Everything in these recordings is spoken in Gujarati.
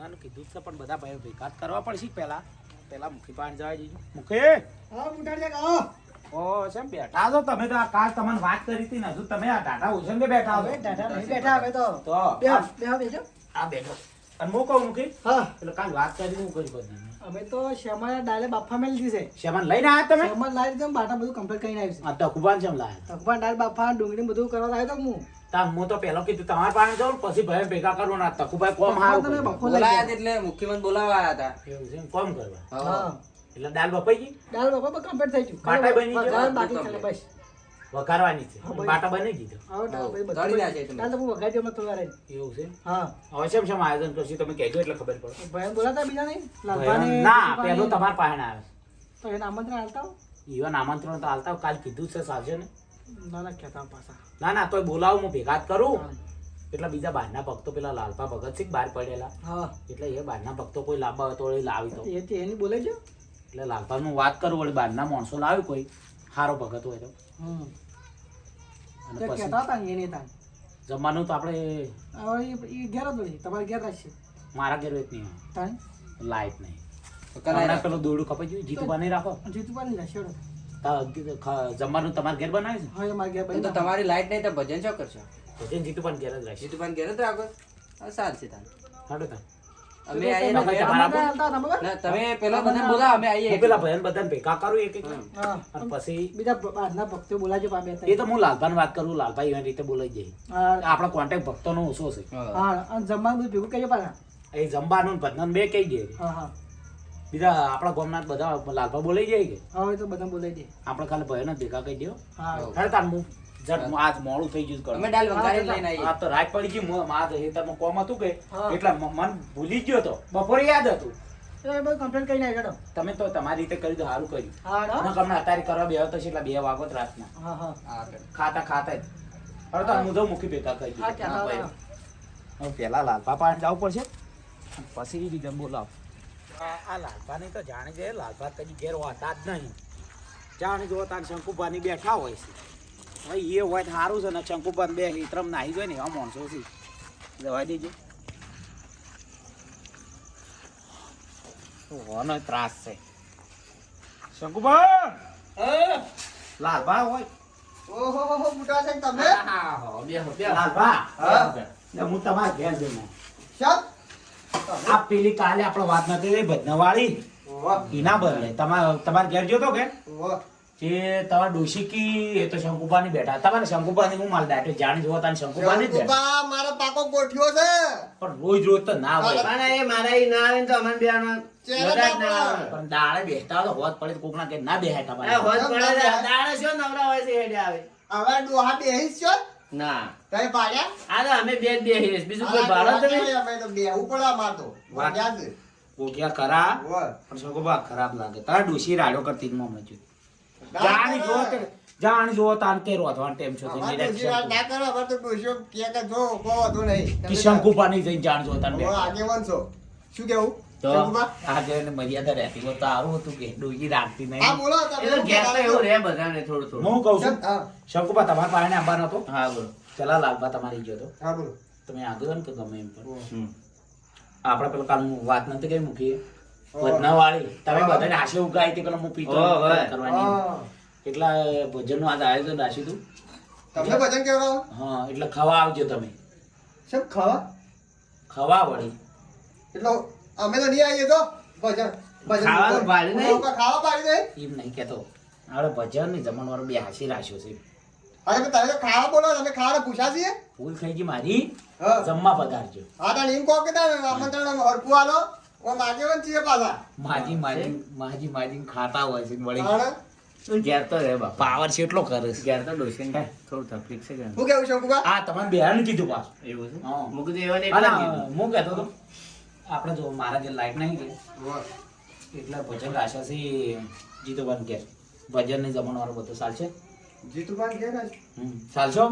જવાનું કીધું જ છે પણ બધા ભાઈ ભેગા કરવા પડશે પેલા મુખી પાણી જવા જઈએ મુખી હા મુટાડી આવો ઓ કેમ બેઠા છો તમે તો આ કાલ તમને વાત કરી હતી ને હજુ તમે આ ટાટા ઉછંગે બેઠા હવે છો ટાટા નહીં બેઠા હવે તો બેહો આ બેઠો અને હું કહું મુખી હા એટલે કાલ વાત કરી હું કરી બધી અમે તો શ્યામાના ડાલે બાફા મેલી છે શેમાન લઈને આવ્યા તમે શ્યામા લાવી દીધું બાટા બધું કમ્પ્લીટ કરીને આવ્યું આ તકુબાન શેમ લાયા છે તકવા ડાળ બાફા ડુંગળી બધું કરવા આવ્યો તો હું તા હું તો પેલો કીધું તમારે પાસે જાઉં પછી ભાઈ ભેગા કરવું ના તકુભાઈ કોમ હારું તમે કર્યું. બફો લઈ બોલાયા ગયા. એટલે મુખ્યમંત્રી બોલાવા આવ્યા હતા. એવું છે એમ, કોમ કરવા હા એટલે દાલ બફાઈ ગઈ ડાળ બાફા કમ્પ્લીટ થઈ ગયું બાટા બની ગયો? વઘાર બાકી છે બસ વઘારવાની છે હા, ભાઈ. બાટા બની ગઈ તો હવે ડાળ ભાઈ તળી બધું નાખે તમે. ડાળ તો હું વઘારી દઉં થોડા વાર એવું છે હા હવે શેમ શેમ આયોજન કરશું તમે કહેજો એટલે ખબર પડે ભાઈ બોલાતા બીજા નહીં લાલભાને ના પેલો તમારા પાસે આવે તો એને આમંત્રણ આલતા હો? ઈવન આમંત્રણ તો આલતા કાલ કીધું છે સાચે ને ના ના કહેતા પાછા ના તોય બોલાવું હું ભેગા જ કરું હા. એટલા બીજા બહારના ભક્તો પેલા લાલપા ભગતસિંહ બહાર પડેલા હા એટલે એ બહારના ભક્તો કોઈ લાવવા હોય તો એ લાવી તો એની બોલે છે એટલે લાલપા નું વાત કરું વળી બહારના માણસો લાવ્યું કોઈ સારો ભગત હોય તો હમ અને તે પછી કહેતા હતા ને એને તાન જમવાનું તો આપણે હવે એ ઘેર જ હોય તમારે ઘેર રાખશે મારા ઘેર જ નહીં તાન લાઈટ નહીં તો કરાય હમણાં પેલું દોરડું કપાઈ ગયું જીતું નહીં રાખો જીતુભાઈ નહીં રાખશે જમવાનું તમારે ઘેર બનાવે છે હવે મારે ઘેર એ તો બની તમારી લાઈટ નહીં તો ભજન શું કરશો? ભજન જીતું પણ ઘેર જ રાખશે જીતુભાઈ ઘેર જ રાખો. હા, સારું છે તાન. હાડો તા અમે આવીએ તમે ને તમારા ઘેર. ના, તમે પેલા બધાને બોલાવો, અમે આવીએ. હું પેલા ભજન બધાને ભેગા કરું એક એક હમ. અને પછી બીજા બહારના ભક્તો બોલાજો પા બે એ તો હું લાલભાન વાત કરું લાલભાઈ એવી રીતે બોલાઈ જાય આપણા કોન્ટેક્ટ ભક્તોનો ઓછો છે હા. હા અને જમવાનું બધું ભેગું કરજો પાછા એ જમવાનું ને ભજન બે કહી દે હા હા બીજા આપણા ગામના બધા લાલભા બોલાઈ જાય કે હવે તો બધા બોલાઈ દે આપણે ખાલી ભયને ભેગા કહી દો હા ખરે તાર હું જટ આજ મોડું થઈ ગયું અમે કરું દાળ વઘારીને લઈને આવીએ. આ તો રાત પડી ગઈ મારા હેતરમાં કોમ હતું કે હા. એટલે મન ભૂલી ગયો તો બપોરે યાદ હતું એ બધું કમ્પ્લીટ કરીને આવી તમે તો તમારી રીતે કર્યું તો સારું કર્યું હા અને તમને અત્યારે કરવા બે તો છે એટલે 2 વાગો જ રાતના હા હા હા, કરે. ખાતા જ હવે તો હું તો મૂકી ભેગા કરી હા દીધું. હા, ક્યાં ભાઈ. હવે પેલા લાલપા પાસે જવું પડશે પછી એ બીજા બોલાવ આ લાલપાને તો જાણે છે લાલપા કદી ઘેર હોતા જ નહીં જાણે જો તાર શંકુપાની બેઠા હોય છે હવે એ હોય તો સારું છે ને શંકુપાન બે હિતરમ નાહી જોઈ ને એવા માણસો છે જવા દેજો હોનો ત્રાસ છે શંકુપા લાલપા હોય ઓહો મોટા છે તમે હા, હા, બેહો, બેહો. લાલપા હા. હું તમારા ઘેર જઈને શબ આ પેલી કાલે આપણે વાત નથી થઈ ભજનવાળી એના બદલે તમારે ઘેર જોતો કે જે તમારા ડોશીકી એ તો શંકુપાની બેઠા તમારે શંકુપાની હું માલ દાટે જાણી જોવો તાને શંકુપાની જ બેઠા મારા પાકો ગોઠ્યો છે પણ રોજ તો ના હોય પણ એ મારા ઈ ના આવે ને તો અમને બેહાડવાનો મજા જ ના આવે. પણ દાડે બેસતા હોય તો હોત પડે તો કોકના ઘેર ના બેહાય આ તમારે હોજ પડે છે, દાડે શું નવરા હોય છે હેડે આવે. હવે ડોહા બેહીશ છો ના, તઈ પાડ્યા આ તો અમે બે જ બેહીએ, બીજું કોઈ ભાડો જ નહીં. અમે તો બેહવું પડે અમાર તો વાત. વાગ્યા છે કોકિયા ખરા ઓય. પણ શંકુપા ખરાબ લાગે તારા ડોશી રાડો કરતી જ મમ્મી જોઈ જાણી જોવો તે જાણી જોવો તાન કે રોધવાનો ટેમ છો તે અમાર મેરા ડોશી વાત ના કરો, અમાર તો ડોશીઓ કહે કે જો કો વાંધો નહીં. કે શંકુપાની જઈને જાણ જોવો તાન હવે બેઠા. આગેવાન છો. શું કેવું તો શંકુબા? આજે એને મર્યાદા રહેતી હોત તો સારું હતું કે ડોશી રાખતી હા નહીં બોલો તમે એ તો ઘેર તો એવું રહે બધાને થોડું થોડું. હું કહું છું હા શંકુપા તમારા પાસે આવવાનો હતો હા, બોલો. પેલા લાલબા તમારી ગયો હતો હા બોલો તમે આગળ ને કે ગમે એમ પણ હમ. આપણે પેલો કાલ વાત નથી કઈ મૂકીએ ઓહ. વધનાવાળી તમે બધાને આશે ઉગાઈ હતી પેલા હું પીતો ઓહ, હોય. કરવાની હા. એટલા ભોજનનું આજ આયોજન રાખ્યું હતું તમને ભજન કેવડાવો હા એટલે ખાવા આવજો તમે શેમ ખાવા ખાવા વળી એટલે અમે તો નહીં આવીએ તો ભજન ભજન ખાવાનું પાડી નહીં? લોકો ખાવા પાડી દે એમ નહીં કેતો આપણે ભજન ને જમણવાર બે હાસી રાખ્યો છે અરે પણ તમે તો ખાવા બોલો તમે ખાવાને પૂછ્યા છીએ ભૂલ થઈ ગઈ મારી હા જમવા પધારજો હા તાણ એમ કહો કે તાણ આમંત્રણ હરખું આલો ઓ આગેવાન છીએ પાછા માજી ખાતા હોય છે વળી તાણ ઘેર તો રહે બાપા. પાવર છે એટલો કરે છે ઘેર તો ડોસીને થોડું તકલીફ છે ઘેર. શું કેવું શંકુબા આ તમારે બેહાને કીધું પાછું એવું છે? હા. મું કીધું એવાને અને એકલા જ કીધું. હું કહેતો હતો આપણે જો મારા જે લાઈટ નહીં ગઈ એટલે ભજન રાખ્યા છે જીતુબાન ઘેર ભજન ને જમણવાર બધું ચાલશે જીતુભાઈ કે ના ચાલશો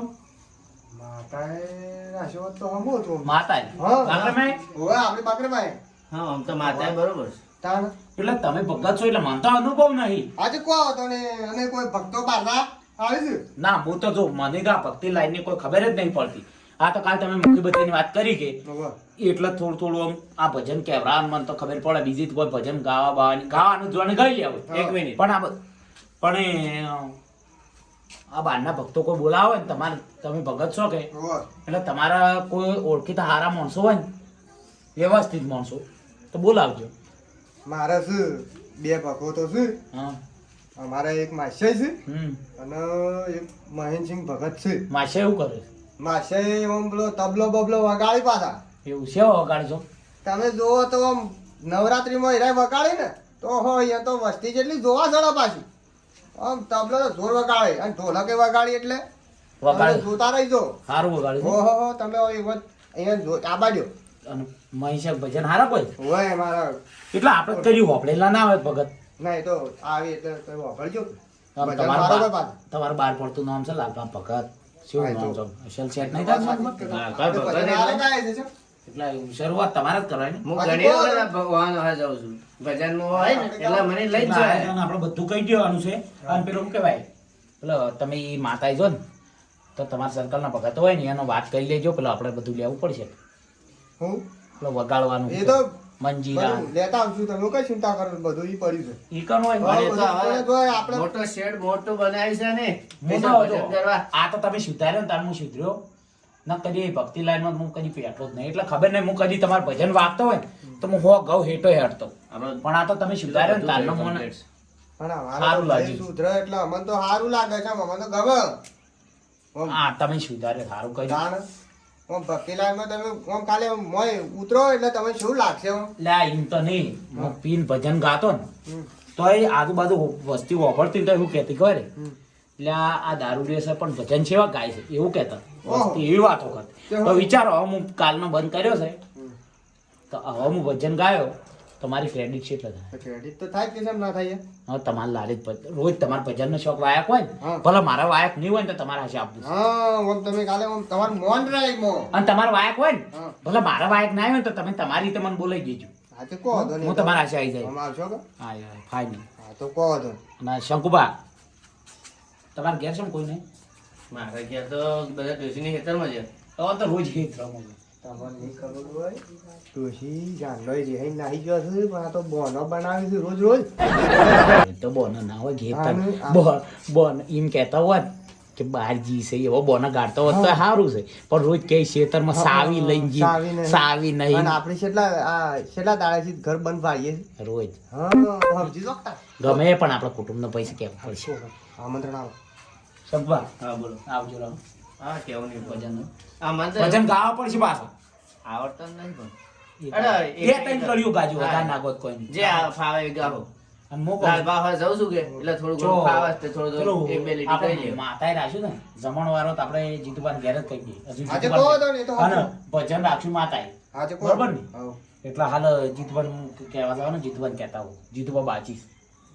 માતાએ રાશો તો હમો તો માતા હા. બાકરેમાં? ઓય આપણી બાકરે ભાઈ હા, આમ તો માતાએ બરોબર છે. તાણ એટલે તમે ભગત છો એટલે મને તો અનુભવ નહીં આજે કો તો ને અમે કોઈ ભક્તો બહારના આવે છે ના હું તો જો મને તો આ ભક્તિ લાઈન ની કોઈ ખબર જ નહીં પડતી આ તો કાલ તમે મુખી બધાની વાત કરી કે હોવે. એટલે થોડું થોડું આમ આ ભજન કહેવરા મને તો ખબર પડે બીજી કોઈ ભજન ગાવાનું જોઈને ગાઈ લેવું એક મિનિટ પણ પણ આ બહારના ભક્તો કોઈ બોલાવે ને તમે ભગત છો કે હોવે. એટલે તમારા કોઈ ઓળખીતા હારા માણસો હોય ને વ્યવસ્થિત માણસો તો બોલાવજો. મારે છે 2 ભગતો છે. હા અમારે એક માસ્ય છે હમ અને એક મહેનસિંહ ભગત છે. માસે એવું કરે માસ્ય આમ પેલો તબલો બબલો વગાડી પાછા. એવું છે વગાડજો. તમે જોવો તો આમ નવરાત્રીમાં હીરા વગાડી ને તો હો અહીંયા તો વસ્તી જેટલી જોવા જડે પાછી. આમ તબલો તો જોર વગાડે અને ઢોલકે વગાડી એટલે વગાડે તમે જોતા રહીજો. સારું વગાડે છે. હો તમે એક વખત અહીંયા આબાડ્યો અને મહિષા ભજન હારા કોઈ હોય મારા. એટલે આપણે કર્યું હોપડેલા ના હોય ભગત. ના એ તો આવી એટલે તમે વાપરજો. આમ ભજન મારો કોઈ પાછું. તમારું બાર પડતું નામ છે લાલપા ભગત. શું હા, એ તો. નામ છે અસલ સેટ નહીં થાય નામ? ભજન હારે ગાય છે શું? એટલે શરૂઆત તમારે જ કરવાની. હું ઘણી વખત આ ભગવાન હોય જાઉં છું ભજનમાં હોય ને એટલે મને લઈ જ જાય એટલે આપણે બધું કહી દેવાનું છે. અને પેલું શું કહેવાય પેલો તમે ઈ માતા જો ને તો તમારા સર્કલના ભગત હોય ને એનો વાત કરી લેજો. પેલો આપણે બધું લેવું પડશે. હું પેલો વગાડવાનું એ તો મંજીરા બધું લેતા આવશું. તમે કઈ ચિંતા કરો બધું ઈ પડ્યું છે. ઈ કણ હોય હા, એ તો હવે તો આપણે મોટો શેડ મોટું બનાવ્યું છે ને મોટો ભજન હતો. કરવા આ તો તમે સુધાર્યો ને તાર હું સુધર્યો ન કદી ભક્તિ લાઈનમાં હું કદી પેટલો જ નહીં એટલે ખબર નહીં. હું કદી તમારું ભજન વાગતો હોય ને તો હું હો ગૌ હેઠો હેઠતો આપણો પણ આ તો તમે સુધાર્યો ને તારનો મને પણ સારું સારું લાગ્યું. સુધરે એટલે અમને તો સારું લાગે છે. અમને તો ગમે. આમ હા તમે સુધાર્યો સારું કહ્યું. જાણ આમ ભક્તિ લાઈનમાં તમે આમ કાલે મોય ઉતરો એટલે તમે શું લાગશે આમ? એટલે આ એમ તો નહીં હું પીન ભજન ગાતો ને હમ. તો એ આજુબાજુ વસ્તી વાપરતી ને તો એવું કહેતી ખબર હમ. એટલે આ દારૂ છે પણ ભજન સેવા ગાય છે એવું કહેતા ઓહો. વસ્તી એવી વાતો કરતી. તો વિચારો હવે હું કાલનો બંધ કર્યો છે હમ. તો હવે હું ભજન ગાયો તો મારી ક્રેડિટ છે એટલે થાય. તો ક્રેડિટ તો થાય જ કે કેમ ના થાય? હવે તમારે લાલચ રોજ તમારા ભજનનો શોખ વાયક હોય ને હા. ભલે મારા વાયક નહીં હોય ને તો તમારે હાશે આપવું છે. હા આમ તમે કાલે આમ તમારું મોન રહે મો. અને તમારા વાયક હોય ને હા. ભલે મારા વાયક ના હોય ને તો તમે તમારી રીતે મને બોલાઈ દેજો. હા તો કહો તો હું તમારા હાશે આવી જાય. આમ આવશો કે? હા ફાઈન. હા તો કહો તો. અને શંકુબા તમારે ઘેર છે ને કોઈ નહીં? મારા ઘેર તો બધા ડોશીની ખેતરમાં છે તો તો રોજ હિત રમો. તમને નહીં ખબર હોય ડોશી જાનલોય રિહાઈ નાહી ગયો છે પણ આ તો બોનો બનાવે છે રોજ રોજ. એ તો બોનો ના હોય ઘેર આનું- બોન બોન એમ કહેતા હોત કે બહાર જી છે એવો બોનો ગાડતો હોત તો સારું છે પણ રોજ કઈ ખેતરમાં સાવી લઈને જી સાવી નહીં. સાવી અને નહીં આપણે છેલ્લા દાડેથી ઘર બંધ પાડીએ છીએ. રોજ હા સમજી જોતા ગમે પણ આપણા કુટુંબનો પૈસા કેવું પડશે. આમંત્રણ આવો. શંકુબા હા બોલો આવજો રામ. હા કેવું નહીં ભજન આ મને તો ભજન ગાવા પડશે પાછા. આવડતા નહીં પણ બે ત્રણ કળિયું ગાજો વધારે ના ગોત કોઈ નહીં. જે આ ફાવે એ ગાઓ અને મોકો લાલબા હવે જાઉં છું કે એટલે થોડું જો ઘણું ફાવે છે, થોડું પેલું થોડું એક બે લીટી આપણે કહી લે માતાએ રાખ્યું ને જમણવારો તો આપણે જીતુબાને ઘેર જ કહી દઈએ. હજુ આજે જીતુબાને- કહો તો ને, એ તો અને સાચું. ભજન રાખ્યું માતાએ. આજે કહો. બરોબર ને? હા. એટલે હાલ જીતુબાન કહેવા જવાનું જીતુબાન કહેતા હોય જીતુબા બાચી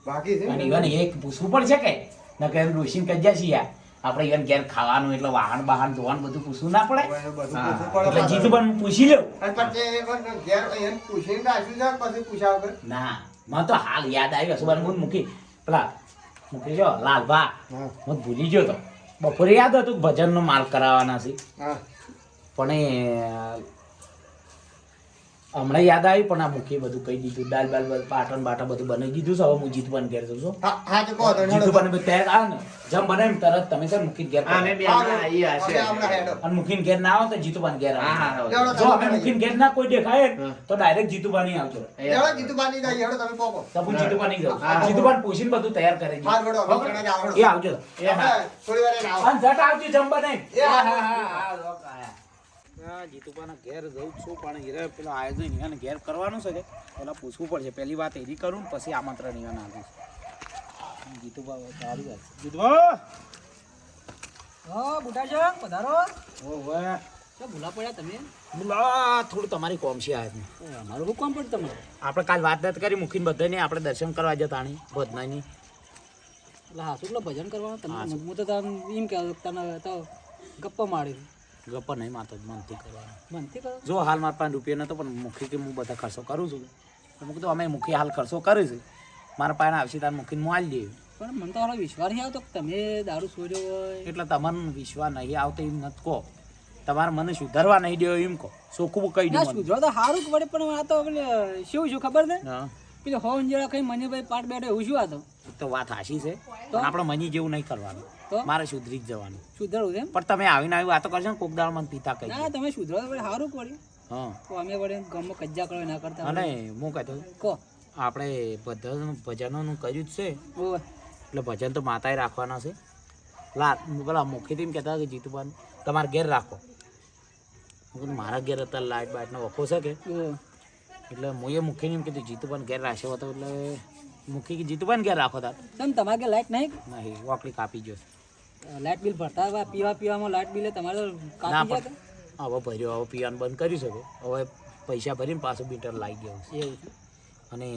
બાકી છે અને ઈવન એક પૂછવું પડશે કે નકર ડોશીને કહી જાય છે યાર આપણે ઈવન ઘેર ખાવાનું એટલે વાહન બહાન ધોવાનું બધું પૂછવું ના પડે. હવે બધું હા. પૂછવું પડે એટલે પાછું. જીતુબાન પૂછી લ્યો. અને પછી પણ ઘેર એને પૂછીને રાખ્યું છે પછી પૂછ્યા વગર. ના મને તો હાલ યાદ આવ્યું સુબાન હું મૂકી પેલા મૂકી જો લાલભા હા. હું ભૂલી ગયો તો બપોરે યાદ હતું કે ભજનનો માલ કરાવવાના છે હા. પણ એ હમણાં યાદ આવ્યું પણ આ મૂકી બધું કહી દીધું દાલ બાલ પાટણ બાટા બધું બનાવી દીધું છે. હવે હું જીતુબાન ઘેર જઉં છું. હા, હા તો કહો તો ને. જીતુબાને બધું તૈયાર આવે ને જેમ બનાવીને તરત તમે સર મૂકીને ઘેર હા મેં બે હા, હમણાં ઈ હશે હવે હમણાં હેડો. અને મૂકીને ઘેર ના આવો તો જીતુબાન ઘેર હા હા આવે. હા લેવડો. જો અમે મૂકીને ઘેર ના કોઈ દેખાય ને, હા. તો ડાયરેક્ટ જીતુબાની આવજો. હેડો જીતુબાની જાય, હેડો તમે પોકો. તો હું જીતુબાની જાઉં. હા. જીતુબાન પૂછીને બધું તૈયાર કરે છે. હા, હેડો, અમે જણા જ આવડો. એ આવજો. એ હા. આપણે થોડી વાર એને આવો. અને ઝટ આવજો જમવા નહીં. એ હા, હા હા, હા હા લોક આયા. હા, જીતુબાના ઘેર જઉં છું પણ હીરા પેલા આયોજન એને ઘેર કરવાનું છે કે પેલા પૂછવું પડશે. પહેલી વાત એરી કરું ને પછી આમંત્રણ એને આપીશ. જીતુબા સારી વાત છે. જીતુબા હા બુટા છે પધારો ઓવે શું ભૂલા પડ્યા તમે બોલા થોડું તમારી કોમ છે આજ અમારું શું કામ પડે તમને આપણે કાલ વાત નથી કરી મૂકીને બધાને આપણે દર્શન કરવા જતા આણી ભોજનાની. એટલે હા શું ભજન કરવાનું હા, તમે હું તો તમે એમ કે તમે તો ગપ્પા મારી ગપ્પા નહીં માતો મનથી કરવાનું. મનથી કરો જો હાલ મારા પાસે રૂપિયા નતો પણ મુખી કે હું બધા ખર્ચો કરું છું તો મૂકી તો અમે મુખી હાલ ખર્ચો કર્યો છે મારા પાસે આવશે તાર મૂકીને હું આલી દેવી. પણ મને તો હારો વિશ્વાસ નહીં આવતો કે તમે દારૂ છોડ્યો હોય એટલે તમને વિશ્વાસ નહીં આવતો એમ નથી કહો તમારે મને સુધારવા નહીં દેવો એમ કહો, ચોખ્ખું કહી ના દઉં. સુધરો તો સારું વળી, પણ આ તો પેલે શું શું ખબર છે હા, પેલો હોન જેવા કઈ મને ભાઈ પાટ બેઠો એવું શું આ તો એ તો વાત હાશી છે, તો? પણ આપણે મની જેવું નહીં કરવાનું, તો મારે સુધરી જ જવાનું. સુધરવું છે એમ? પણ તમે આવીને આવી વાતો કરશો ને કોક દાળ મને પિતા કહી ના તમે સુધરો તો વળી સારું વળી. હા. તો અમે વળી ગામમાં કજ્જા કરવા ના કરતા અને વળી. હું કહેતો કહો આપણે ભજનોનું કર્યું જ છે, ઓવે. એટલે ભજન તો માતાએ રાખવાના છે. પેલા મુખીથી એમ કહેતા કે જીતુબાન તમારે ઘેર રાખો. હું કીધું મારા ઘેર અત્યારે લાઇટ બાઇટનો વખો છે કે, ઓવે. એટલે હું એ મુખીને એમ કીધું જીતુબાન ઘેર રાખ્યો હતો, એટલે મુખી કે જીતુબાન ઘેર રાખો તાર. કેમ તમારે કે લાઈટ નહીં? નહીં, વાકડી કાપી ગયો છે. લાઈટ બિલ ભરતા હોય, પીવામાં લાઈટ બિલ તમારે તો ના કાપી પણ ગયા હવે ભર્યો, હવે પીવાનું બંધ કરી શકો. હવે પૈસા ભરીને પાછું મીટર લાગી ગયું છે. એવું છે. અને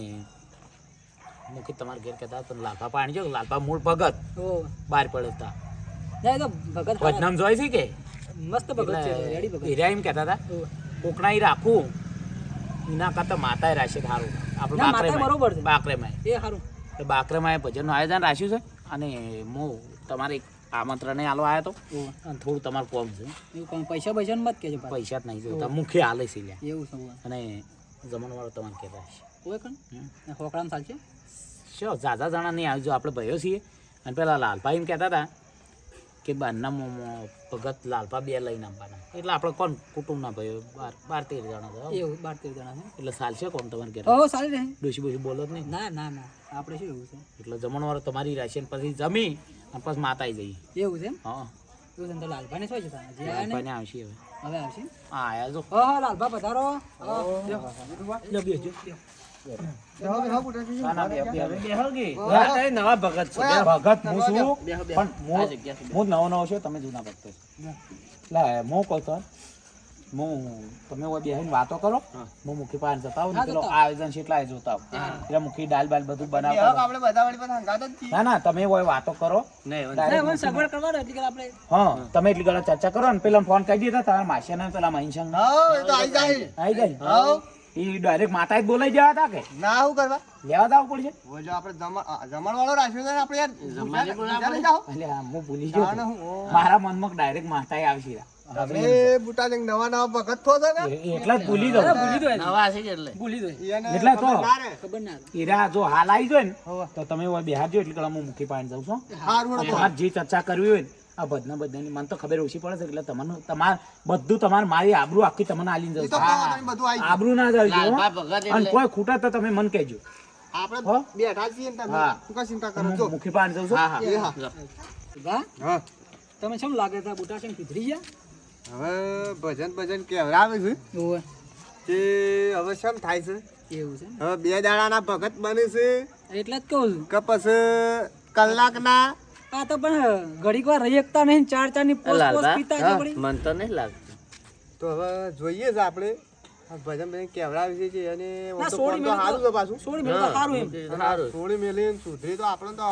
મુખી તમારે ઘેર કહેતા હતા લાલપા પાણી જો, લાલપા મૂળ ભગત ઓવે. બહાર પડે હતા. ના એ તો ભગત હારા. ભજનામ જોઈ છે કે મસ્ત ભગત છે, રેડી ભગત. હીરા એમ કહેતા હતા ઓવે. કોકણા ઈ રાખવું એના કરતા માતાએ રાખશે સારું. આપણે ના, માતાએ બરોબર છે. બાકરેમાં એ સારું. એટલે બાકરેમાં ભજનનું આયોજન રાખ્યું છે. અને હું તમારે એક આમંત્રણ આલો આવ્યો હતો, ઓવે. અને થોડું તમારું કોમ છે. એવું કોઈ પૈસા પૈસા મત કેજો પાછા. પૈસા જ નહીં જોતા, મુખે હાલે છે લ્યા. એવું છે ઓવે. અને જમણવાળો તમારે કહેતા હશે. ઓવે કણ ને હોકડામાં ચાલશે. શું ઝાઝા જણા નહીં આવજો, આપણે ભાઈઓ છીએ. અને પેલા લાલભાઈ એમ કહેતા હતા કે બારના ભગત લાલપા 2 લઈને આવવાના, એટલે આપણે કોણ કુટુંબના ભાઈઓ 12-13 જણા હતા. એવું 12-13 જણા છે. એટલે ચાલશે કોણ તમારે ઘેર? ઓહો સારી રહે. ડોશી બોશી બોલો જ નહીં. ના ના ના આપણે શું એવું છે? એટલે જમણવાળો તમારી રાશિ પછી જમી અને પછી માતાઈ જઈએ. એવું છે એમ? હા, એવું છે ને તો લાલભાઈને શું છે તારે? જે આયા ને? લાલભાઈને આવશે હવે. હવે આવશે. હા, આયા જો. ઓહો લાલભા પધારો. બેસજો. બેહો, બેહો, બુટાજી. ના, ના, બે. બેહો કે? આ તારી નવા ભગત છે. બેહો. ભગત હું છું, બેહો, બેહો. પણ આ જગ્યાથી બેહો. હું નવો છો, તમે જૂના ભક્તો છો. એટલે હું કહું તો તમે ઓય બેહીને વાતો કરો, હું મુખી પાસે જતા આવું ને હા, પેલો જતા. આયોજન છે એટલા જોતા આવું. એટલે મુખી દાલ બાલ બધું બેહો, બનાવતા હતા. આપણે બધા વળી પાછા હંગાત જ છીએ. ના ના, તમે ઓય વાતો કરો. નહીં, ના Direct મને સગવડ કરવાનો એટલે કે આપણે હા, તમે એટલી ઘણા ચર્ચા કરો ને પેલા ફોન કરી દીધા તમારા માસિયાને પેલા મહિંસંગ હા, એ તો આઈ જાય. આવી જાય. હા. એ ડાયરેક્ટ માતા જ બોલાઈ જવા હતા કે ના શું કરવા? લેવા દાવ પડશે. ઓ જો આપણે જમણવાળો રાખ્યો છે ને આપણે યાર જમવાની બોલાવો. ગુજરાત લઈ જાઓ. એટલે આ હું ભૂલી ગયો જાણે તો. હું, ઓ. મારા મનમાં ડાયરેક્ટ માતા આવશે. તમે બુટાજી નવા ભગત થો છો કે? એટલા જ ભૂલી દઉં. ભૂલી દો નવા છે કે એટલે. ભૂલી દો એને એટલે તો. ખબર ના રહે. ખબર ના આવે. હીરા જો હાલ આવી જાય ને હોવે. તો તમે ઓય બેહારજો એટલે કલા હું મુખી પાણી જાઉં છું. હારું અને હતો. આ જે ચર્ચા કરવી હોય ને આ બધાની મને તો ખબર ઓછી પડે છે એટલે બધું તમારે મારી આબરૂ આખી તમને આલીને એ જાઉં તો છું. કહો તમે બધું આઈ ગયું. આબરૂ ના જાય લાલપા ભગત અને એટલે કોઈ ખૂટા તો તમે મને કહેજો. આપણે હો? બેઠા છીએ ને તમે હા. શું કાંઈ ચિંતા કરો હું છો? મુખી પાણી જાઉં છું. હા, હા. એ હા. વાહ, હા. તમે શું લાગે છે બુટા છે પીધરી ગયા? હવે ભજન કહેવડાવે છે ઓવે. તે હવે શેમ થાય છે? એવું છે હવે 2 દાડાના ભગત બને છે એટલે જ કહું છું. કે પછી કલાકના? આ તો પણ ઘડીક વાર રહી શકતા નહીં, ચાર ની પોસ પોસ લાલભા, પીતા છે વળી. મન તો નહીં લાગતું. તો હવે જોઈએ છે આપણે આ ભજન કહેવડાવે છે અને ના, ઓમ તો સોળી ફોન તો મેલે સારું છે પાછું. સોળી મેલે તો સારું એમ. સારું. સોળી મેલીને સુધરી તો આપણે તો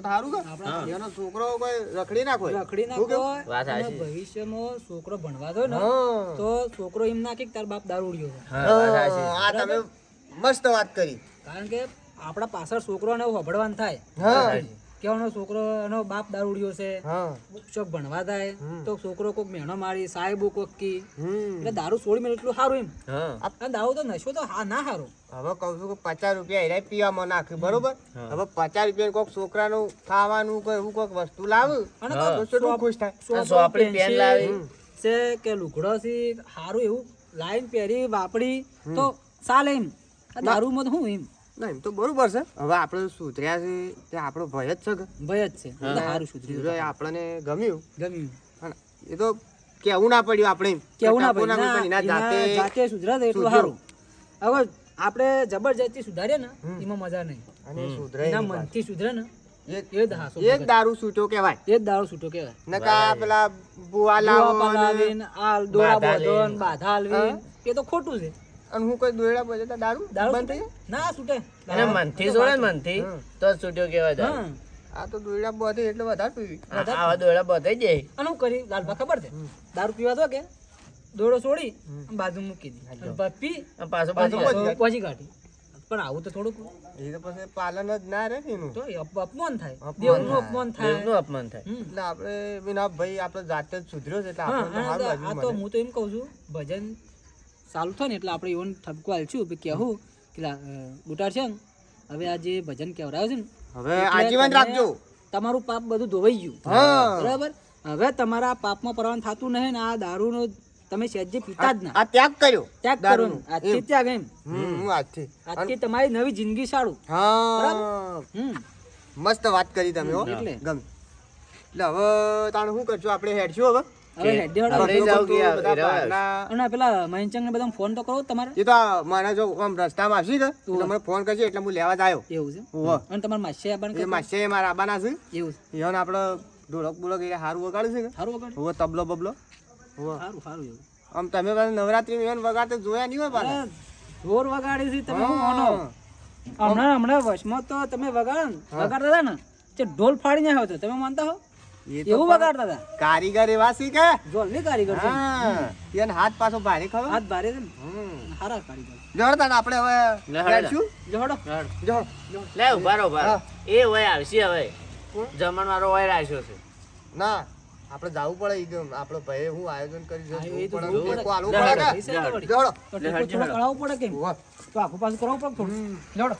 સારું કે એનો છોકરો કોઈ રખડી ના કોઈ રખડી ના શું કેવું? કોઈ વાત અને સાચી. ભવિષ્યમાં છોકરો ભણવા દો ને હા. તો છોકરો એમ ના કે તાર બાપ દારૂડિયો છે. આ તમે મસ્ત વાત કરી. કારણ કે આપણા પાછળ છોકરોને એવું હભળવાનું થાય હા. કેવાનો છોકરો એનો બાપ દારૂડિયો છે, હા. ચોક ભણવા જાય તો છોકરો કોક મહેનો મારી સાહેબો કોક કી હમ. એટલે દારૂ છોડી મેં એટલું સારું એમ. હા. અને દારૂ તો નશો તો હા ના સારું. હવે કહું છું કે 50 રૂપિયા હીરા પીવામાં નાખ્યું બરોબર. હવે 50 રૂપિયા કોઈક છોકરાનું ખાવાનું કોઈ એવું કોઈક વસ્તુ લાવું અને હા. તો કેટલું ખુશ થાય. આ સોપડી પેન લાવી. છે કે લુગડો છે સારું એવું લાઈન પહેરી વાપરી તો ચાલે એમ. આ દારૂમાં તો શું એમ ના એમ તો બરોબર છે. હવે આપણે સુધર્યા છે તે આપણો ભય જ છે કે ભય જ છે. એટલે સારું સુધરી જો એ આપણને ગમ્યું ગમ્યું પણ એ તો કેવું ના પડ્યું આપણે એમ. કેવું ના કાપવું ભાઈ પડ્યું, એના ના, જાતે સુધરે એટલું સારું. હવે આપણે જબરજસ્તી સુધારીએ ને એમાં મજા નહીં. અને સુધરે એના નહીં પાછું. મનથી સુધરે ને એ- એ જ હાસો એક દારૂ છૂટો કહેવાય. એ જ દારૂ છૂટો કહેવાય. નકા પેલા બુવા દોવા લાવો ને- પલાવીને, આ દોરા બાધા બાંધો ને લઈને. બાધા હલવીને, એ તો ખોટું છે. અને હું કોઈ દોયડા બજે તો દારૂ દારૂ બંધ થઈ છૂટે? ના છૂટે. અને મનથી જોડે ને મનથી તો જ છૂટ્યો કહેવાય તારે. હા. જાય. આ તો દોયડા બધે એટલે વધારે પીવી. આવા દોડા બધાઈ જાય. અને હું કરી લાલભા ખબર છે દારૂ પીવા તો કે દોડો છોડી અને બાજુ મૂકી દી અને પછી પી અને પાછું પાછું પાછી પહોંચી પહોંચી કાઢી પણ આવું તો થોડુંક એ તો પછી પાલન જ ના રહે ને એનું. તો એ અપમાન થાય, અપમાન દેવનું થાય. અપમાન થાય. દેવનું અપમાન થાય. હમ. એટલે આપણે વિના ભાઈ આપણે જાતે જ સુધર્યો છે એટલે હા, આપણને તો અને સારું આ લાગ્યું તો મને. હું તો એમ કહું છું ભજન ચાલુ થાય ને એટલે આપણે એવું ઠપકો આલશું કે કહેવું કે બુટાર છે ને હવે આ જે ભજન કહેવડાવે છે ને હવે એટલે આજીવન તમે રાખજો. તમારું પાપ બધું ધોવાઈ ગયું હા. બરાબર. હવે તમારા પાપમાં પરવાનું થતું નહીં ને આ દારૂનો તમે સહેજે પીતા જ ના, આ ત્યાગ કર્યો ત્યાગ કરો દારૂનો. ને. આજથી ત્યાગ એમ હું આજથી. આજથી તમારી નવી જિંદગી સારું. હા મસ્ત વાત કરી તમે હો. એટલે. ગમ એટલે હવે તાણ શું કરશું આપણે હેડશું હવે હવે હેડે હળો. આપણે જાવ કે આ બધા એરા બહારના- અને પેલા મહેનચંદ ને બધા ફોન તો કરો તમારે. એ તો મારા જો આમ રસ્તામાં આવશે ને એટલે મને ફોન કરશે એટલે હું લેવા જ આવ્યો. એવું છે. હોવે. અને તમારા માસી આવવાનું એ માસે મારા આબાના છે એવું છે. ઈવન આપણે ઢોલક બોલક એ સારું વગાડે છે ને સારું વગાડ. હોવે તબલો બબલો હોવે. સારું સારું એવું. આમ તમે બધા નવરાત્રી ઈવન વગાડતે જોયા નહીં હોય પાછા. અરે, જોર વગાડી છે તમે શું હા. માનો હમણાં વચમાં તો તમે વગાડો ને વગાડતા હતા ને તે ઢોલ ફાડી ના હતો તમે માનતા હો એ તો એવું પણ વગાડતા હતા. કારીગર એવા છે કે ઢોલ ની કારીગર છે. હા એને હાથ પાછો ભારે ખબર હાથ ભારે છે ને હમ સારા કારીગર. જોડતા ને આપણે હવે લે, હેડો. હેડશું? જોડો. જોડ. લે ઉભા રહો, ઉભા રહો. એ હોય આવશે હવે જમણ વાળો હોય રાખ્યો છે. ના આપણે જાવું પડે ઈ ગમ. આપણે ભાઈ હું આયોજન કરી હા, જોવું એ તો પડે. જોવું પડે. ટેકો આલવો લે, પડે હેડો. કે? પૈસા તો વળી. જોડો. તો ટેકો થોડો કરાવવો પડે કેમ હોવે. તો આખું પાછું કરાવવું પડે થોડું. હમ. જોડો.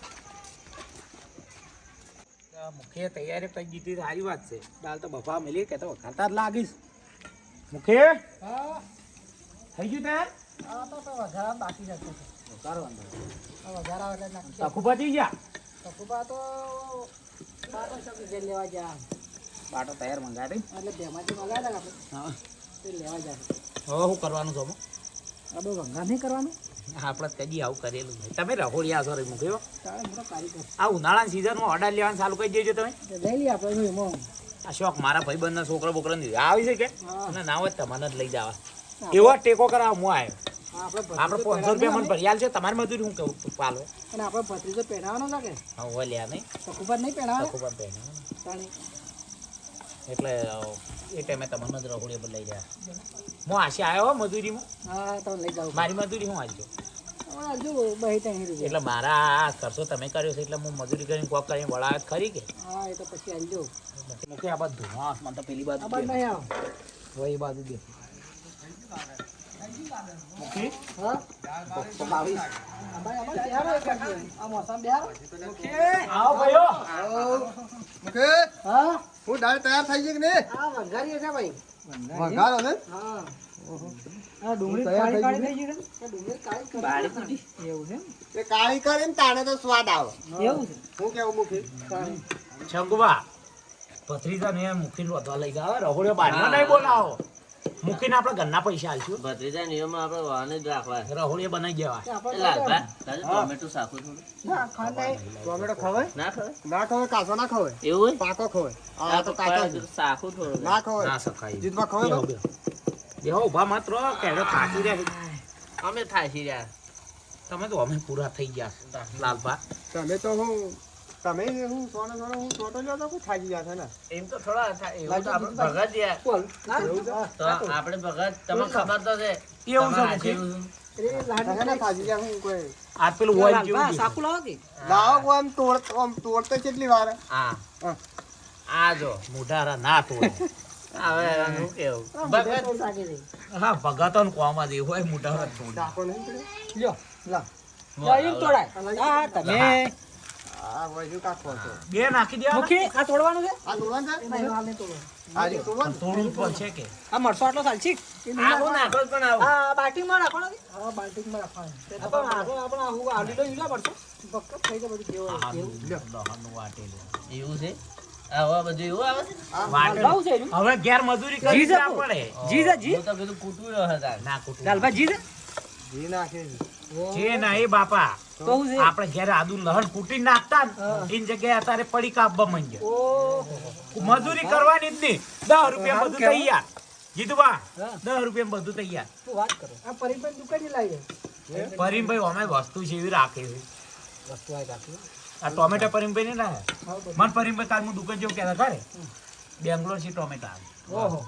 મુખે તૈયારી કરી દીધી સારી વાત છે. દાલ તો બફા મેલી કે તો વખારતા જ લાગીશ. મુખે થઈ ગયું તૈયાર? બાકી જશે. વઘાર વાંધો નહીં. વધારા એટલે નાખી. તખુભા થઈ ગયા? તકુબા તો બાટો શબ્દ જે લેવા ગયા બાટો તૈયાર મંગાવી એટલે બેમાંથી મગાવ્યા આપણે હા. તે લેવા જાય. હવે શું કરવાનું છો? આપણે વંગાર નહીં કરવાનું. આપણે કદી આવું કરેલું નહીં. તમે રહોડિયા છો રે મુખ્ય. તારે મોટો કારીગર આ ઉનાળાની સિઝનમાં ઓર્ડર લેવાનું ચાલુ કરી દેજો તમે. તે લઈ લઈએ આપણે શું એમાં. આ શોખ મારા ભાઈબંધના છોકરા બોકરાને આવી છે કે હા. અને ના હોય તમને જ લઈ જવા. એવો ટેકો કરાવ હું આવ્યો. આપણે આપણે 500 રૂપિયા મને ભરિયાલ છે. તમારી મજૂરી હું કહું પાલો. અને આપણે ભત્રીજો પહેરાવાનો લાગે હા હોય લ્યા નહીં. તકુબા નહીં પહેરાવાનો. તખુભા પહેરવાનું. તાણી. એટલે એ ટાઈમે તમને જ રહોડીએ પર લઈ જાય. હું આશી આવ્યો હો મજૂરીમાં. હા તો લઈ જાવ. મારી મજૂરી હું આવી જો બહી ત્રણ રૂપિયા. એટલે મારા આ ખર્ચો તમે કર્યો છે એટલે હું મજૂરી કરીને કોક કરીને વળાવત ખરી કે હા એ તો પછી આવી જાવ. મૂકી આ બધું હા મને તો પેલી બાજુ આ બાદ નહીં આવો. હવે એ બાજુ દે મૂકી હા તો બાવીસ. આમાં બેહારો એક કાઢી. આ મોસમ બેહારો. આવો ભાઈઓ. ઓકે. હા હું દાળ તૈયાર થઈ ગઈ કે નહીં? આ વઘારીએ છે ભાઈ. વઘારો છે? હા આ ડુંગળી તૈયાર થઈ કાળી કાળી થઈ ગઈ છે. આ ડુંગળી કાળી બાળી કાળી એવું છે એમ? એ કાળી કરીને તાણે તો સ્વાદ આવે. એવું છે. હું કેવું મૂકી? શંકુબા ભત્રીજા ને મૂકીને વધવા લઈ ગયા રહોડ્યો બારમાં નહીં બોલાવો. મૂકીને આપણે ઘરના પૈસા આલશું. ભત્રીજા નિયમમાં આપણે વાહન જ રાખવા. રહોડીએ બનાવી દેવા. તે આપણે એ લાલભા, તારે ટોમેટો શાકું થોડું ના ખાંડ નહીં. ટોમેટો ખવાય? ના ખબર ના ખવાય, કાચો ના ખવાય. એવું હોય પાકો ખવાય. આ આ તો તો કાચો છે. શાકું થોડું ના ખવાય. ના સખાય. જીતમાં ખવાય બેહો, તો? બેહો. બેહો ઊભા માત્ર કેડો થાકી રહ્યા. અમે થાશી રહ્યા. તમે તો અમે પૂરા થઈ ગયા લાલભા. તમે તો હું તમે હું સોનો સોનો હું સોટો લ્યો તો કોઈ થાકી ગયા છે ને. એમ તો થોડા થાય. એવું તો આપણે ભગત યાર. બોલ. ના તો આપણે ભગત તમને ખબર તો છે એવું છે તમારે મુખી? જેવું. એ લાડુ તમે ના થાકી ગયા હું કોઈ. આ પેલું હોય લાલ, જેવું બા, છે. સાકુ લાવો કે લાવો આમ તોડતો કેટલી વાર? આ હા. આ જો મોઢારા ના તોડે. હવે શું કેવું બધા ભગત તો સાકે છે. હા ભગતો ને કોમાં દે હોય મોઢારા તોડે. ડાકો નહીં પડ્યો? લ્યો લા જા એમ તોડાય. હા તમે આ વજુ કાકો છો. બે નાખી દેવા. મુખી આ તોડવાનું છે. આ તોડવાનું છે? એમાં હાલ નહીં તોડવાનું. આ રીત તોડવાનું? તોડવું પડશે કે આ મરસો આટલો સાલચી. આવું નાખો જ પણ આવું આ બાલ્ટીમાં રાખવાનો છે. હા બાલ્ટીમાં રાખવાનો. આપણે આપણે આવું આલી લઈ લા પડતો. બક્કર થઈ જાય બધું કેવું કેવું. દહનનું વાટેલું. એવું છે આવા બધું એવું આવે છે વાટેલું. લાવું છે એનું. હવે ઘેર મજૂરી કરી જી ના જપો. પડે. જી જા જી. હું તો કીધું કૂટવું રહ્યો હતા ના કૂટવું. લાલભાઈ જી છે. ઘી નાખે છે. જે ના એ બાપા તો હું છે. આપણે ઘેર આદુ લહણ કૂટી નાખતા ને એની જગ્યાએ અત્યારે પડી કાપવા માંડ્યા. ઓહો. મજૂરી કરવાની જ નહીં. 10 રૂપિયા બધું કેવું? તૈયાર. જીતુબા હા. 10 રૂપિયા બધું તૈયાર. તું વાત કરો. આ પરિબળ દુકાને લાવી દે. પરીમભાઈ અમે વસ્તુ છે એવી રાખે છે. વસ્તુ આય કાકી. આ ટોમેટો પરીમભાઈ ને ના હા તો. મન પરીમભાઈ કાલ હું દુકાન જેવું કહેતા ખરે બેંગ્લોર થી ટોમેટા આવે. ઓહો.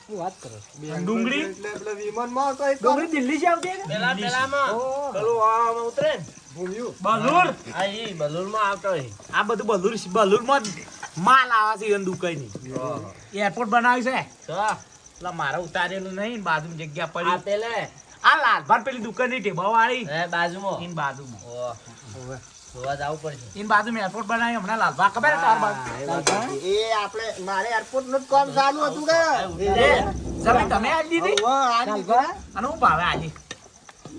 શું વાત કરો છો? અને ડુંગળી એટલે પેલા વિમાનમાં તો એક ડુંગળી દિલ્હી થી આવતી હે કે? પેલામાં ઓહો. પેલું આમ ઉતરે ને બલુર આ ઈ બલૂનમાં આવતો હોય. આ બધું બલુરમાં જ માલ આવે છે ઈવન દુકાનની એરપોર્ટ બનાવ્યું છે તો એટલે મારે ઉતારેલું નહીં બાજુમાં જગ્યા આ પડી પેલે આ લાલભાર પેલી દુકાનની ટેબા વાળી હે બાજુમાં ઈન બાજુમાં ઓહ, જોવા જવું પડશે. ઈન બાજુમાં એરપોર્ટ બનાવ્યું હમણાં લાલભાર ખબર છે તાર બાજુ એ આપણે મારે એરપોર્ટ નું જ કામ ચાલુ હતું કે જમીન તમે આલી દીધી હવે આ લાલભા, અને હું ભાવે આજે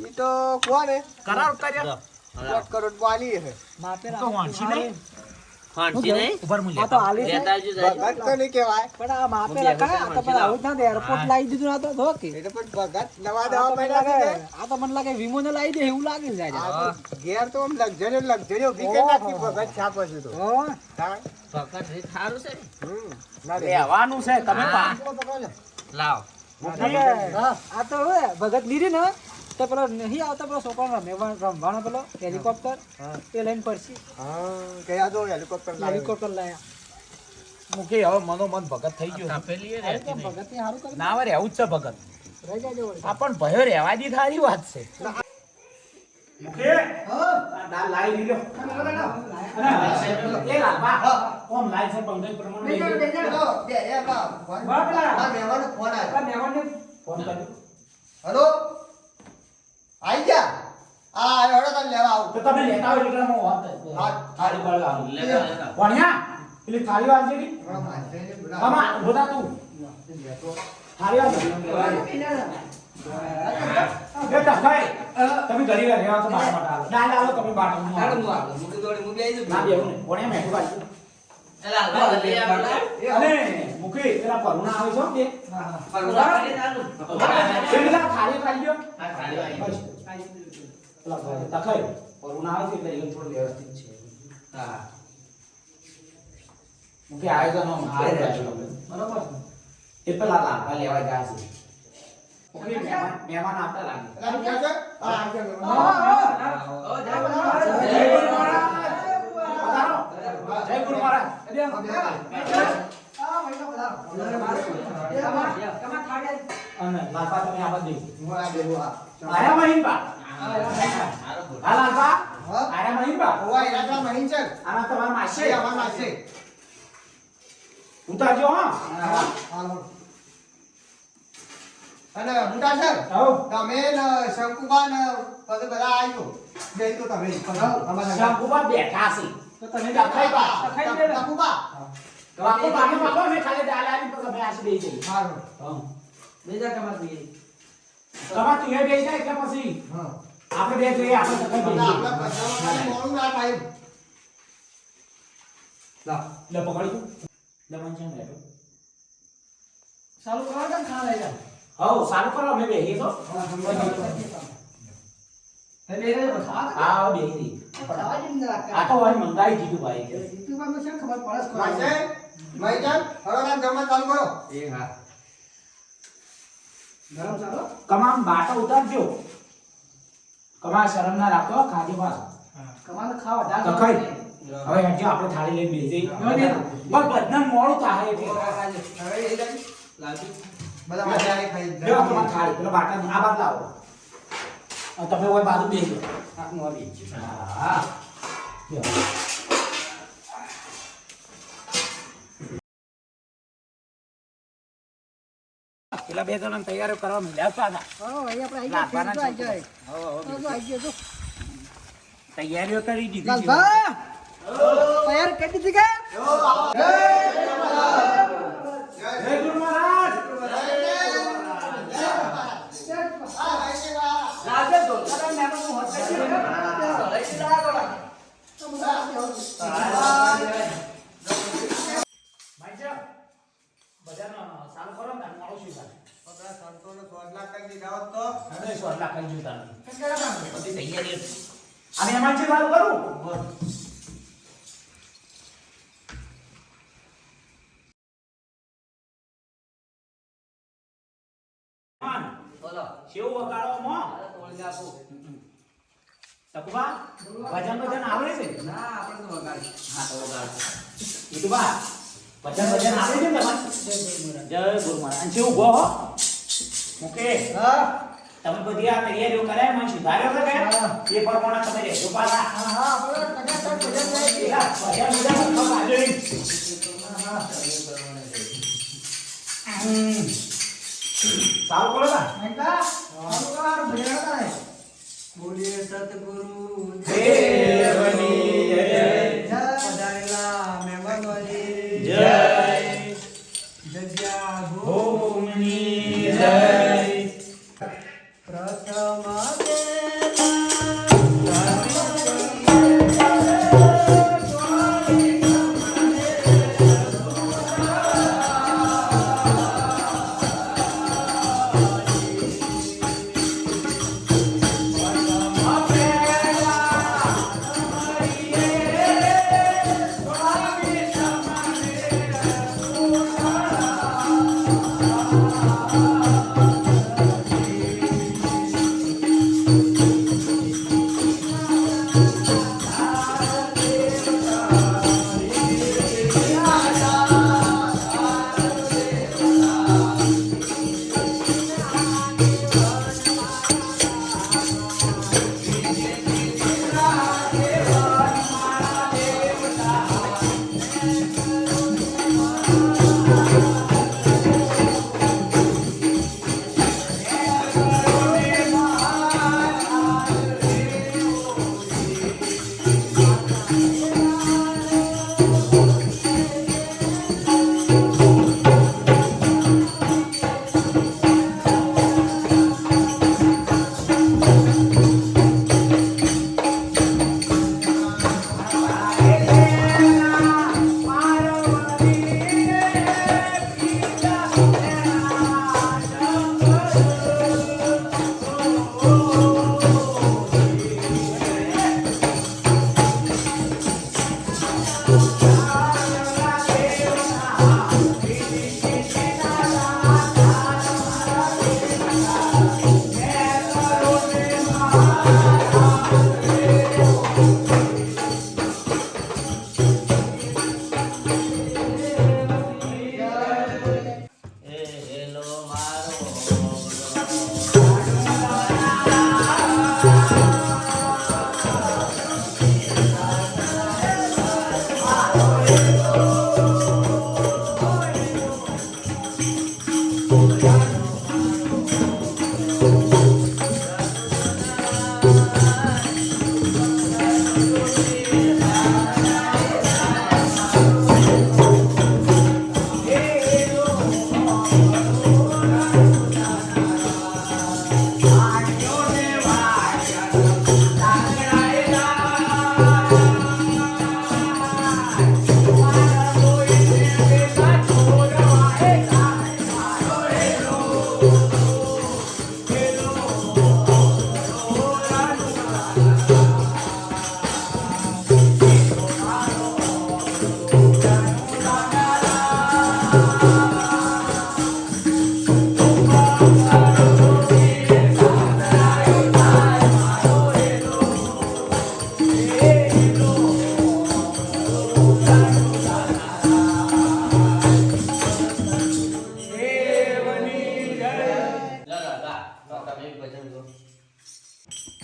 ઈ તો કોને કરાર ઉતાર્યા 1 કરોડ વાલી છે માપે તો વાંચી નહીં ફાંસી નહીં? ઉપર મુજે આ તો હાલી છે. લેતા આવજો જાય. ભગત તો નહીં કહેવાય પણ આ માપે હું રખાય, આ તો પણ આવું જ ના દે, એરપોર્ટ લાવી દીધું આ તો જો કે. એ તો પણ ભગત નવા આ દવા તો મને પડ્યા છે લાગે, ને. આ તો મને લાગે વિમોને લાવી દે એવું લાગે છે આજે. આ તો ઘેર તો આમ લક્ઝરી ઉભી કરી નાખી ભગત છાપ હશે તો હો, હા. ભગત રીત સારું છે ને? ના રે. લેવાનું છે તમે હા. લાવ. આ તો હવે ભગત લીધી ને તો પેલો નહીં આવતો પેલો છોકરાનો રમવાનો પેલો હેલિકોપ્ટર એ લઈને પડશે. હા કયા જો હેલિકોપ્ટર લાવ્યો. હેલિકોપ્ટર લાયા. મૂકી હવે મનોમન ભગત થઈ ગયો છે. તપેલી એ અરે રહેતી તો નહીં. ભગત ને સારું કરી ના હવે રહેવું જ છે ભગત રહી જાય વળી. આ પણ ભયો રહેવા દી થારી વાત છે મૂકે દાલ લાવી લીધો એ લાભા કોમ લાઈ છે પંદર પ્રમાણે ચલો, બે એ બા. આ મહેમાનનો ફોન આવ્યો. ફોન કર્યો હેલો આઈ ગયા આ હેડો તને લેવા આવું તો તમે લેતા હોય એટલે હું વાત હા. થાળી પર આવું લેતા લેતા. ભણ્યા પેલી થાળી વાંચી દી હમણાં માથે બોલાવો. આમાં બોલા તું થાળી વાંચી બેટા ભાઈ તમે ગરીબ રહેવા તો બાટા બાટા આલો દાલ આલો તમે બાટા હું આલો ના બેવું ને કોણે મેઠું કાઢ્યું એ લાલભાઈ લઈ આવજો. અને મુકી પેલા પરુણા આવે છે તે પરુણા કરી નાખું. પેલા થાળી કાઢી લ્યો આ ખાલી વાળી. પેલા ભાઈ તખાઈ પરુણા આવે છે એટલે એ થોડું વ્યવસ્થિત છે હા. મુકે આયોજનો બરોબર એ પેલા લાભા લેવા જાય છે ઓકે મહેમાન આવતા લાગે એલા રૂપિયા છે? હા, આ છે મહેમાન. જય ગુરુ મહારાજ પધારો. જય ગુરુ મહારાજ અને લાલપા તમે આવા દે હું આ બેઠું આ. આયા મહિનબા હારો બોલ. હા લાલપા હા? આયા મહિનબા ઓવા ઈરાદા મહીન છે. આના તમારા માસી છે, અમાર માસે. ઉતારજો હા હા, હાલો. અને મોટા સર આવો તમે ને શંકુબા ને બધે બધા આવજો બેસો તમે અમારા શંકુબા બેઠા છે તો તમે દખાઈ બા શંકુબા બાપુ બાને બાપુ મે ખાલી ડાલાની પર તમે આસી દઈ જઈ સારું હા બીજા તમારે બી. તમાર તું એ બેઈ જાય કે પછી હા આપણે બે જોઈએ આપણે દખાઈ દઈએ આપણે પૈસામાં મોડું ના થાય લે પકડી તું લે મંચન બેઠો ચાલુ કરો ને ખા લઈ જાઓ. હઉ સારું કરો અમે બેહી તો હા બેહી આ તો વારી મંગાઈ દીધું ભાઈ કે માસે મૈદાન હવે ના જમવા ચાલુ કરો એ હા. કમામ બાટો ઉતારજો કમા શરમ ના રાખો ખાજે પાસ દખાઈ હવે હેડજો આપણે થાળી લઈને બેહી જઈએ બસ બદનામ મોડું થાય એટલે હવે એ જાય લાલજી. બધા મજા આવી ખાઈ લ્યો તમાર થાળી પેલા બાટા આ બાદ લાવો આ તમે ઓય બાજુ બેસજો આનું આ બેસજો હા લ્યો પેલા બે જણા તૈયારીઓ કરવા મળ્યા હતા તૈયારીઓ કરી દીધી છે. તૈયાર કરી દીધી કે જય ગુરુ મહારાજ રાજે ધોળકા મેનો હું હોતે ભાઈજા બજારનો સાલ કરો ને મોળો શું થાય સંતોને 100 લાખ કરી દીધા હોત તો હવે 100 લાખ કરી જોતા બધી તૈયારી અને એમાં જે વાત કરું બોલો. શેવ વગાડો મો તોડી નાખું. તકુબા ભજન આવડે છે ના આપણે તો વગાડી. હા તો વગાડ. ઈદુબા ભજન આવડે છે ને તમારે જય ગુરુ મહારાજ અને જેવું ગો હો મુકે હા તમે બધી આ તૈયારીઓ કરાય મને સુધાર્યો છે કે એ પ્રમાણે તમે રહેજો પાછા. હા આપણે ટકાટક ભજન ગાઈ દઈએ. ભજન બધા લગભગ હાજરી. સારું કરો ના. મહેતા ચાલુ કર ભજન ગાય. બોલીએ સતગુરુ દેવની જય. જય પધારેલા મહેમાનોની જય. જગ્યા ભૂમિની જય. પ્રથમ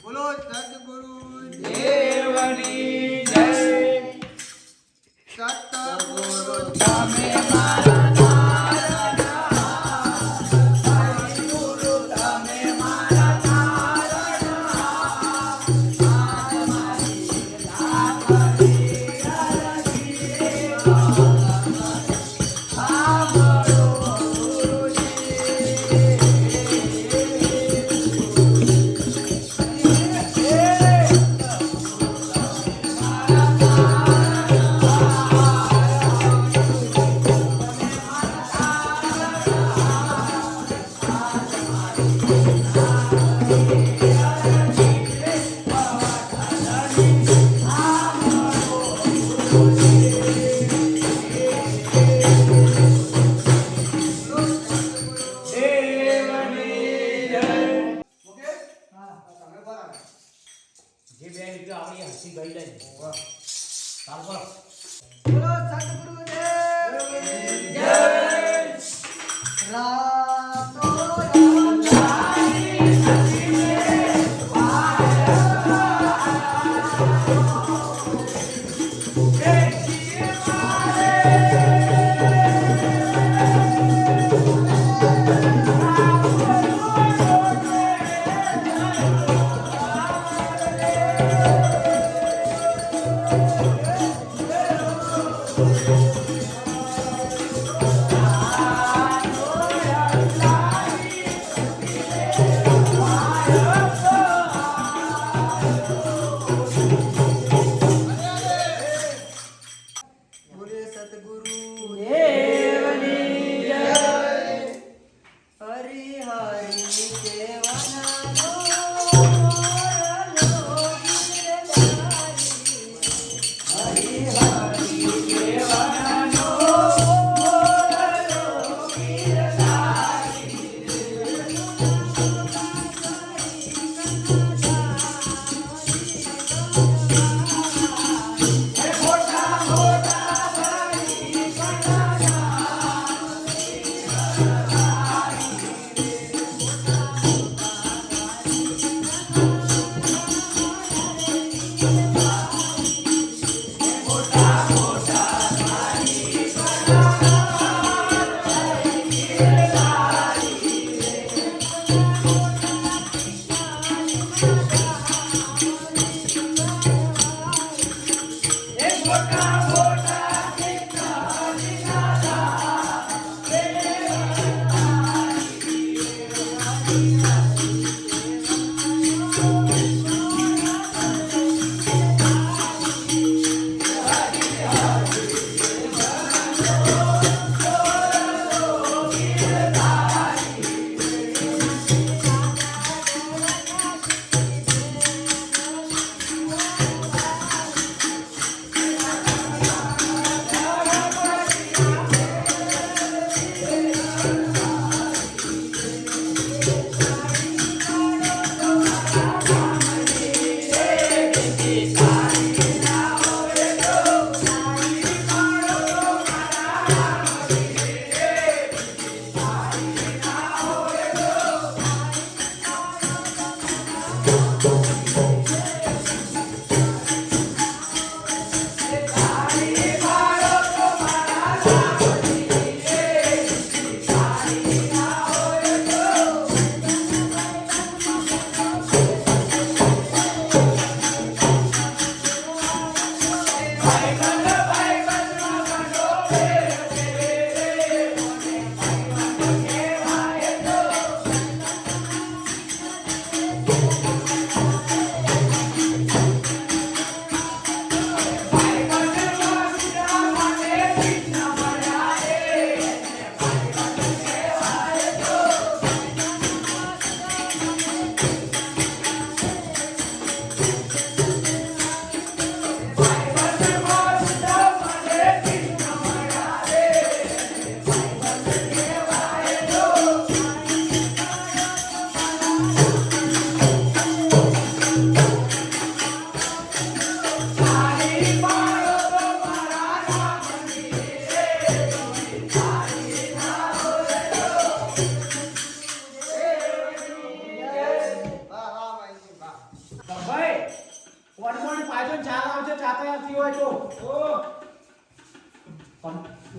બોલો સદગુરુ દેવની જય. સતગુરુ તમે મારા જે બે રીતે આપણી હસી ગઈ લઈ ચાલ કરો. બોલો સદગુરુ દેવ જય રાતો રામ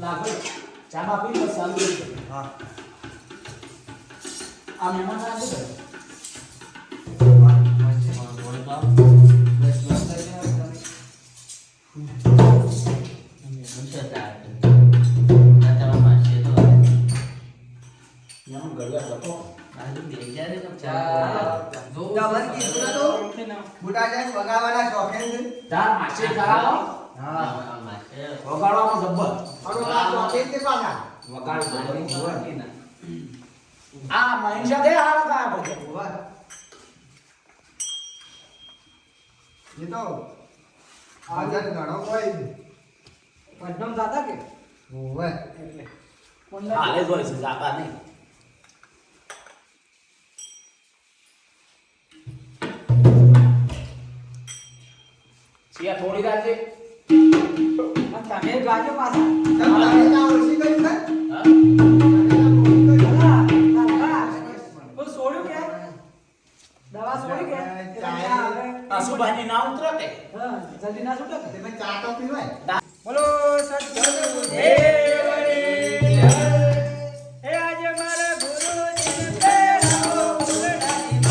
લાગો ચામાં પી તો ચાલુ કરી દે. હા આ મહેમાન આવે છે બુટા જાય વગાડવાના શોખીન છે. તાર માછલી કરાવો વગાડવામાં જબ્બર અને આ શોખીન છે પાછા. આ મહિષા દે હારા કા બધે એ તો આજે ઘણો કોઈ છે. પંચમ દાદા કે હોવે. હાલે જ હોય છે જાતા નહીં. સિયા થોડી રાખજે. તમે ગાજો પાછા તમે ના ઓછી કરી ને? હા તો છોડ્યું કે દવા છોડી કે આસુભાઈની ના ઉતરે તે હા જલ્દી ના છૂટે કે તમે ચા તો પીવાય. બોલો સદગુરુદેવની જય. હે આજે મારા ગુરુજીને તેરાઓ ઉગડાની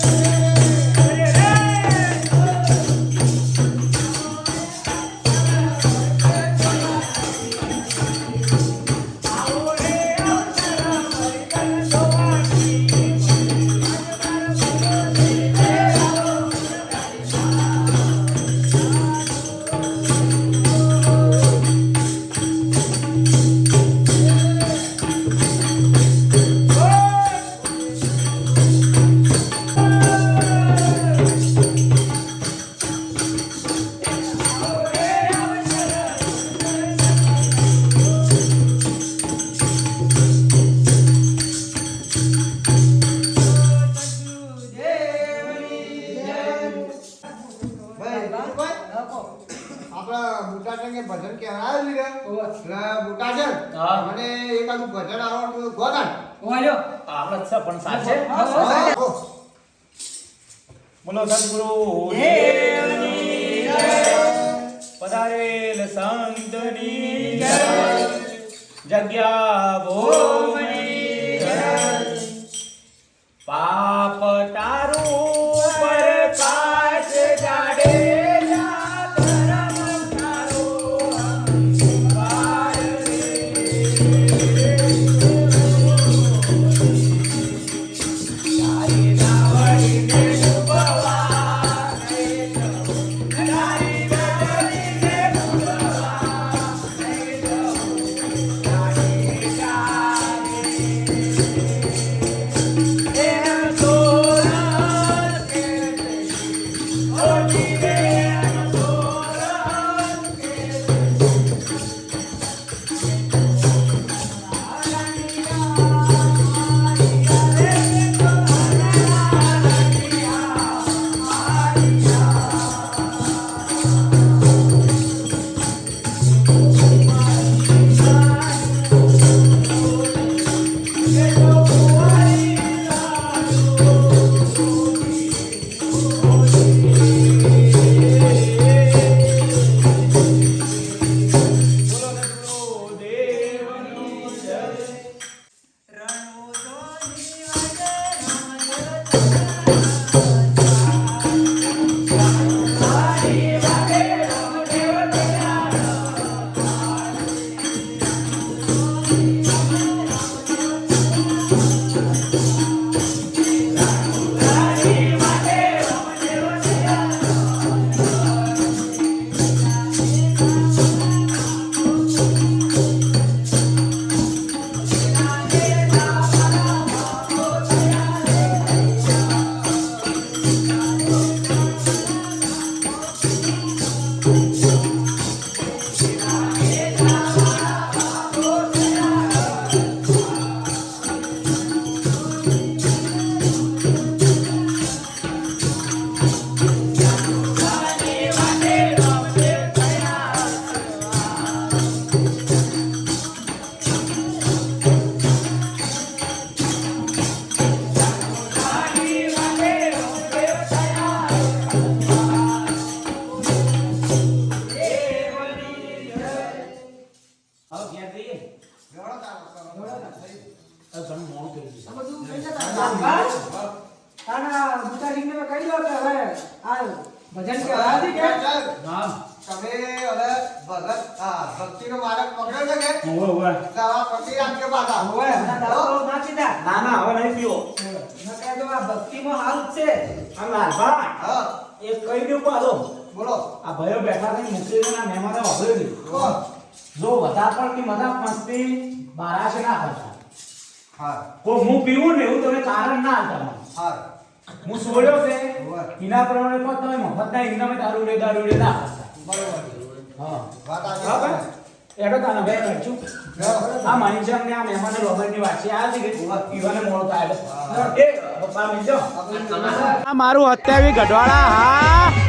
Hey! મારે કે ભજન કહેવાય ને એટલે મોટા છે હા. મને એકાદું ભજન આવડતું ગોદાન ઓલ્યો આપણે જ છે પણ સાચે હા. બોલો સદગુરુ દેવની જય. પધારેલ સંતની જય. જગ્યા ભોમની જય. પાપ તારું પ્રકાશ જાડેજા ધર્મ તારો અંકાર તારી નાવડીને ડૂબવા નહીં દઉં. તારી નાવડીને ડૂબવા નહીં દઉં. તારી ગાડી એમ તોરણ કે ઓ જીવે એમ તોરણ કે હવે ઘેર જઈએ. જોડો તારો. હવે ઘણું મોડું થઈ ગયું. આ બધું થઈ જતા તાના બુટાજીને મેં કહી દો કે હવે આ ભજન કહેવાય છે કે હા. તમે હવે ભક્તિનો માર્ગ પકડ્યો છે કે હોવે, હોવે. એટલે હવે પકડી રાખજો પાછા. હવે ના દારૂ ના પીતા ના ના હવે નહીં પીવો. ના કહે તો આ ભક્તિમાં હાલ જ છે આ લાલભા હા એક કહી દઉં પાછો. બોલો. આ ભાઈઓ બેઠા છે મુસ્લિમોના મહેમાનો વાપરી બોલો. જો વધારે પડતી મજાક મસ્તી બારાશે ના કરતા. હા કોઈ હું પીવું ને એવું તમે કારણ ના આપતા. હા હું છોડ્યો છે હોવે. એના પ્રમાણે પણ તમે મફતના ઇન્કમે દારૂ લે ના કરતા. બરોબર. હા વાત આવી બરાબર? એડો તાને બે કરશું. બરાબર. આ મનીષમ ને આ મહેમાનો રોબર્ટની વાત છે. આ છે કે પીવાને મોડો થાય. હા. એ પપ્પા મિલજો. આપણે આ મારું 27 ગઢવાડા. હા